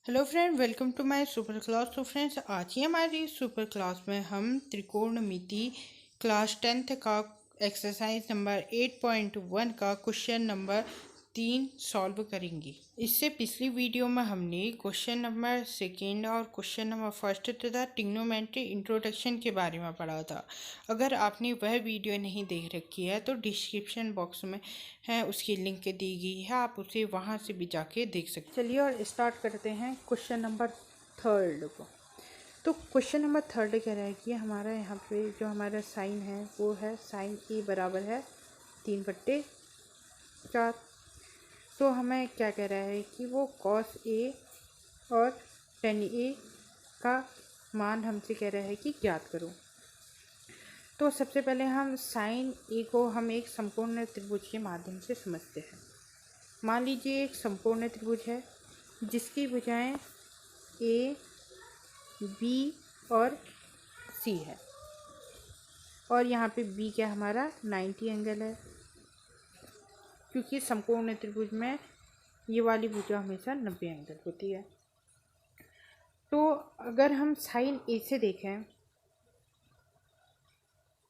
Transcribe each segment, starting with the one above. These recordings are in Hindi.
Hello friend, welcome to my super class. तो फ्रेंड्स, आज ही हमारी सुपर क्लास में हम त्रिकोणमिति क्लास 10th का एक्सरसाइज नंबर 8.1 का क्वेश्चन नंबर 3 सॉल्व करेंगे। इससे पिछली वीडियो में हमने क्वेश्चन नंबर 2 और क्वेश्चन नंबर 1 तथा ट्रिग्नोमेट्री इंट्रोडक्शन के बारे में पढ़ा था। अगर आपने वह वीडियो नहीं देख रखी है तो डिस्क्रिप्शन बॉक्स में है, उसकी लिंक दी गई है, आप उसे वहां से भी जाके देख सकते। चलिए और स्टार्ट करते हैं क्वेश्चन नंबर 3 को। तो क्वेश्चन नंबर 3 कह रहा है कि हमारा यहाँ पे जो हमारा साइन है वो है साइन ए बराबर है 3/4। तो हमें क्या कह रहा है कि वो कॉस ए और टेन ए का मान हमसे कह रहा है कि ज्ञात करो। तो सबसे पहले हम साइन ए को हम एक समकोण त्रिभुज के माध्यम से समझते हैं। मान लीजिए एक समकोण त्रिभुज है जिसकी भुजाएं ए, बी और सी है, और यहाँ पे बी क्या हमारा 90 एंगल है, क्योंकि समकोण त्रिभुज में ये वाली भुजा हमेशा 90 एंगल होती है। तो अगर हम साइन ए से देखें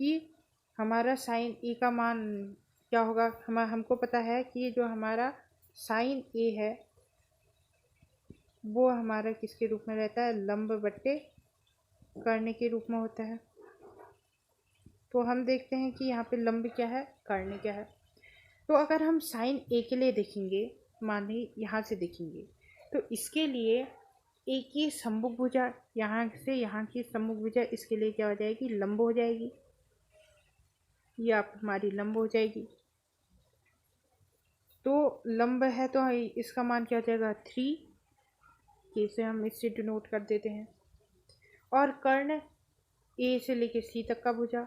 कि हमारा साइन ए का मान क्या होगा, हमको पता है कि जो हमारा साइन ए है वो हमारा किसके रूप में रहता है, लंब बट्टे कर्ण के रूप में होता है। तो हम देखते हैं कि यहाँ पे लंब क्या है, कर्ण क्या है। तो अगर हम साइन ए के लिए देखेंगे, माने यहाँ से देखेंगे, तो इसके लिए ए की सम्मुख भुजा यहाँ से यहाँ की सम्मुख भुजा इसके लिए क्या हो जाएगी, लंब हो जाएगी। ये आप हमारी लंब हो जाएगी। तो लंब है तो इसका मान क्या हो जाएगा 3, इसे हम इससे डिनोट कर देते हैं। और कर्ण ए से लेके सी तक का भुजा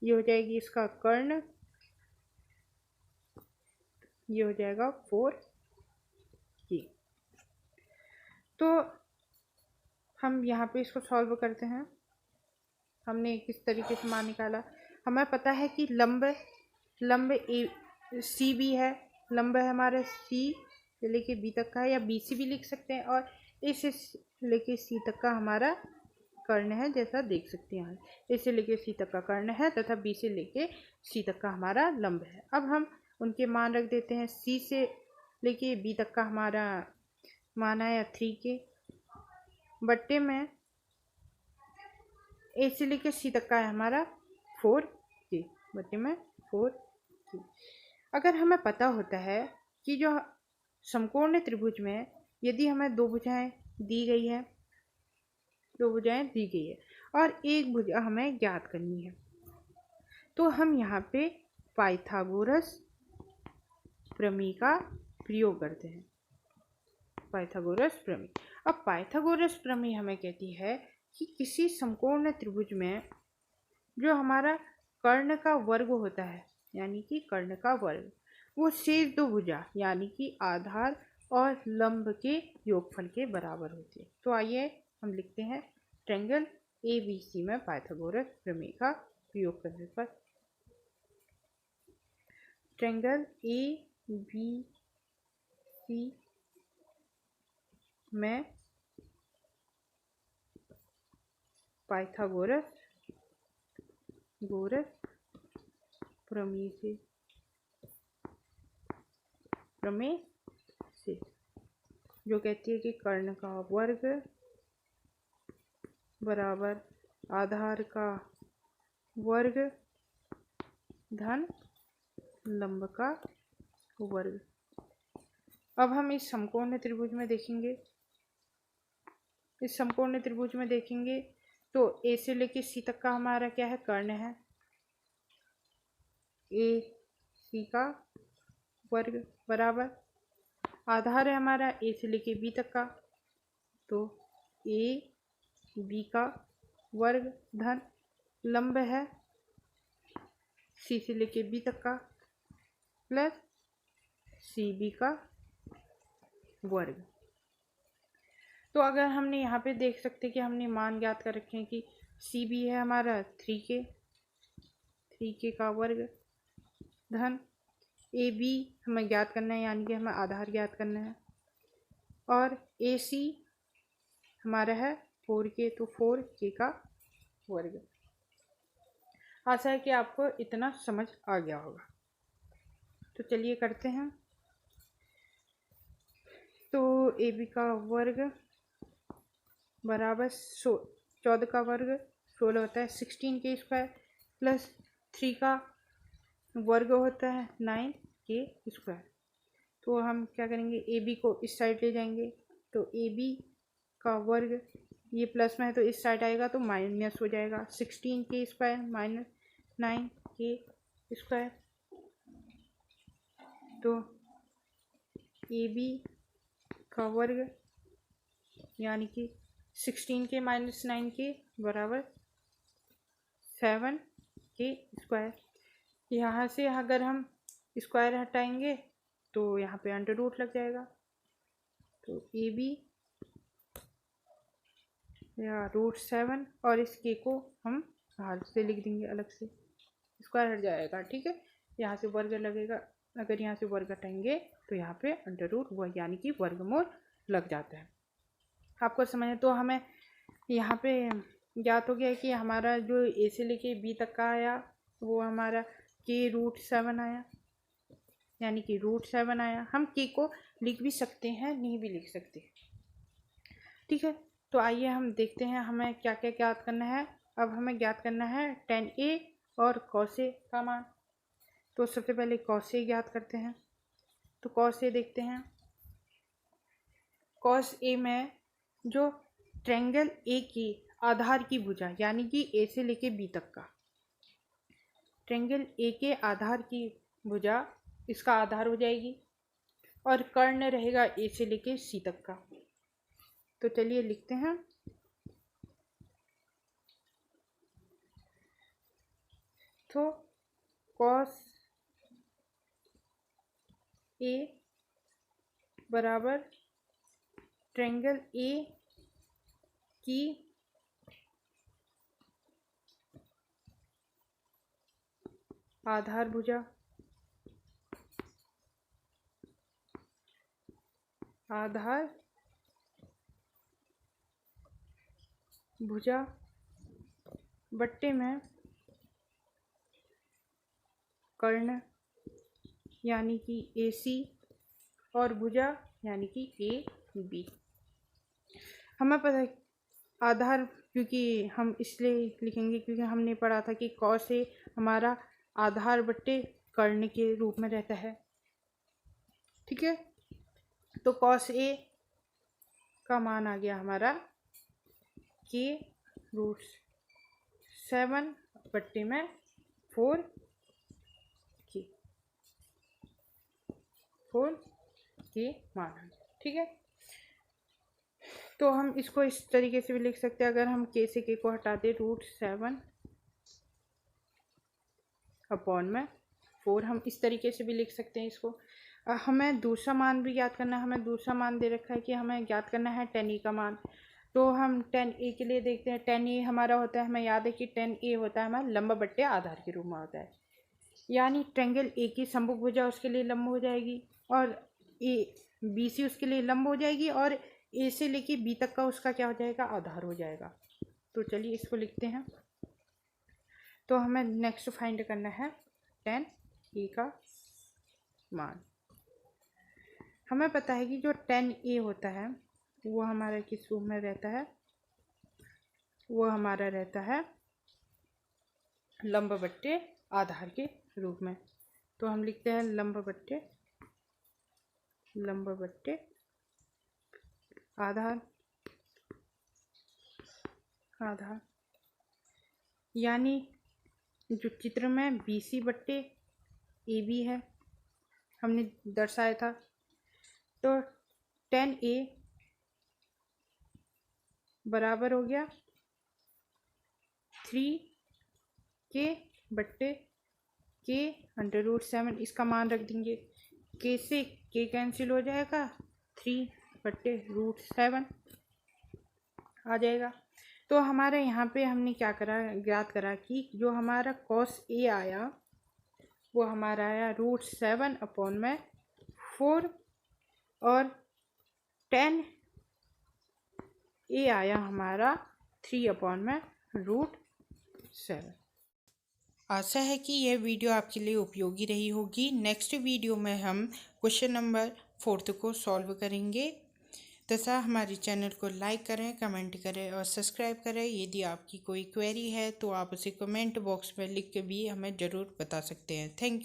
ये हो जाएगी इसका कर्ण, ये हो जाएगा 4 ये। तो हम यहाँ पे इसको सॉल्व करते हैं। हमने किस तरीके से मान निकाला, हमें पता है कि लंब ए सी बी है, लंब है हमारा सी से लेके बी तक का है, या बी सी भी लिख सकते हैं, और ए से लेके सी तक का हमारा कर्ण है, जैसा देख सकते हैं। ए से लेके सी तक का कर्ण है तथा बी से लेके सी तक का हमारा लंब है। अब हम उनके मान रख देते हैं। सी से लेके बी तक का हमारा मान आया 3 के बट्टे में ए से लेके सी तक का है हमारा 4 के बट्टे में 4 के। अगर हमें पता होता है कि जो समकोण त्रिभुज में यदि हमें दो भुजाएं दी गई है, और एक भुजा हमें ज्ञात करनी है, तो हम यहाँ पे पाइथागोरस प्रमेय का प्रयोग करते हैं। पाइथागोरस प्रमेय। अब पाइथागोरस प्रमेय हमें कहती है कि किसी समकोण त्रिभुज में जो हमारा कर्ण का वर्ग होता है, यानी कि कर्ण का वर्ग, वो शेष दो भुजा यानी कि आधार और लंब के योगफल के बराबर होती है। तो आइए हम लिखते हैं ट्रायंगल ए बी सी में पाइथागोरस प्रमेय का प्रयोग करने पर। ट्रायंगल ए बी सी में पाइथागोरस प्रमेय से जो कहती है कि कर्ण का वर्ग बराबर आधार का वर्ग धन लंब का वर्ग। अब हम इस समकोण त्रिभुज में देखेंगे, तो ए से लेके सी तक का हमारा क्या है, कर्ण है, ए सी का वर्ग बराबर आधार है हमारा ए से लेके बी तक का, तो ए बी का वर्ग धन लंब है सी से लेके बी तक का प्लस सी बी का वर्ग। तो अगर हमने यहाँ पे देख सकते कि हमने मान ज्ञात कर रखे हैं कि सी बी है हमारा 3 के का वर्ग धन ए बी हमें ज्ञात करना है, यानी कि हमें आधार ज्ञात करना है, और ए सी हमारा है 4k, तो 4k का वर्ग। आशा है कि आपको इतना समझ आ गया होगा। तो चलिए करते हैं। तो ए बी का वर्ग बराबर 14 का वर्ग 16 होता है 16k² प्लस 3 का वर्ग होता है 9k²। तो हम क्या करेंगे, ए बी को इस साइड ले जाएंगे, तो ए बी का वर्ग ये प्लस में है तो इस साइड आएगा तो माइनस हो जाएगा 16k² माइनस 9k²। तो ए बी का वर्ग यानी कि 16k माइनस 9k बराबर 7k²। यहाँ से अगर हम स्क्वायर हटाएंगे तो यहाँ पे अंडर रूट लग जाएगा। तो ए बी या √7 और इस के को हम बाहर से लिख देंगे अलग से, स्क्वायर हट जाएगा। ठीक है, यहाँ से वर्ग लगेगा, अगर यहाँ से वर्ग हटाएंगे तो यहाँ पे अंडर रूट हुआ यानी कि वर्गमूल लग जाता है। आपको समझ, तो हमें यहाँ पे ज्ञात हो गया कि हमारा जो ए से लेके बी तक का आया वो हमारा k√7 आया, यानी कि √7 आया। हम के को लिख भी सकते हैं, नहीं भी लिख सकते। ठीक है, तो आइए हम देखते हैं हमें क्या क्या ज्ञात करना है। अब हमें ज्ञात करना है tan A और cos A का मान। तो सबसे पहले cos A ज्ञात करते हैं। तो cos A देखते हैं। cos A में जो ट्रायंगल A की आधार की भुजा यानी कि A से लेके B तक का ट्रायंगल A के आधार की भुजा इसका आधार हो जाएगी और कर्ण रहेगा A से लेके C तक का। तो चलिए लिखते हैं। तो cos A बराबर ट्रायंगल A की आधार भुजा बट्टे में कर्ण यानी कि AC और भुजा यानी कि AB। हमें पता है आधार, क्योंकि हम इसलिए लिखेंगे क्योंकि हमने पढ़ा था कि cos A हमारा आधार बट्टे कर्ण के रूप में रहता है। ठीक है, तो cos A का मान आ गया हमारा k√7 बट्टे में 4k मान आ गया। ठीक है, तो हम इसको इस तरीके से भी लिख सकते हैं। अगर हम k से k को हटा दें √7 अपॉन में 4, हम इस तरीके से भी लिख सकते हैं इसको। हमें दूसरा मान भी ज्ञात करना है। हमें दूसरा मान दे रखा है कि हमें ज्ञात करना है tan A का मान। तो हम tan A के लिए देखते हैं। tan A हमारा होता है, हमें याद है कि tan A होता है हमारा लंब बट्टे आधार के रूप में होता है, यानी ट्रायंगल A की समभुज भुजा उसके लिए लंब हो जाएगी और BC उसके लिए लंब हो जाएगी और A से लेके B तक का उसका क्या हो जाएगा, आधार हो जाएगा। तो चलिए इसको लिखते हैं। तो हमें नेक्स्ट फाइंड करना है tan A का मान। हमें पता है कि जो tan A होता है वो हमारा किस रूप में रहता है, वो हमारा रहता है लंब बट्टे आधार के रूप में। तो हम लिखते हैं लंब बट्टे आधार यानी जो चित्र में BC बट्टे AB है हमने दर्शाया था। तो tan A बराबर हो गया 3k बट्टे k √7, इसका मान रख देंगे। k से k कैंसिल हो जाएगा, 3 बट्टे √7 आ जाएगा। तो हमारे यहाँ पे हमने क्या करा, ज्ञात करा कि जो हमारा cos A आया वो हमारा आया √7 अपॉन में 4 और 10a आया हमारा 3/√7। आशा है कि यह वीडियो आपके लिए उपयोगी रही होगी। नेक्स्ट वीडियो में हम क्वेश्चन नंबर 4 को सॉल्व करेंगे। तथा हमारे चैनल को लाइक करें, कमेंट करें और सब्सक्राइब करें। यदि आपकी कोई क्वेरी है तो आप उसे कमेंट बॉक्स में लिख के भी हमें ज़रूर बता सकते हैं। Thank you.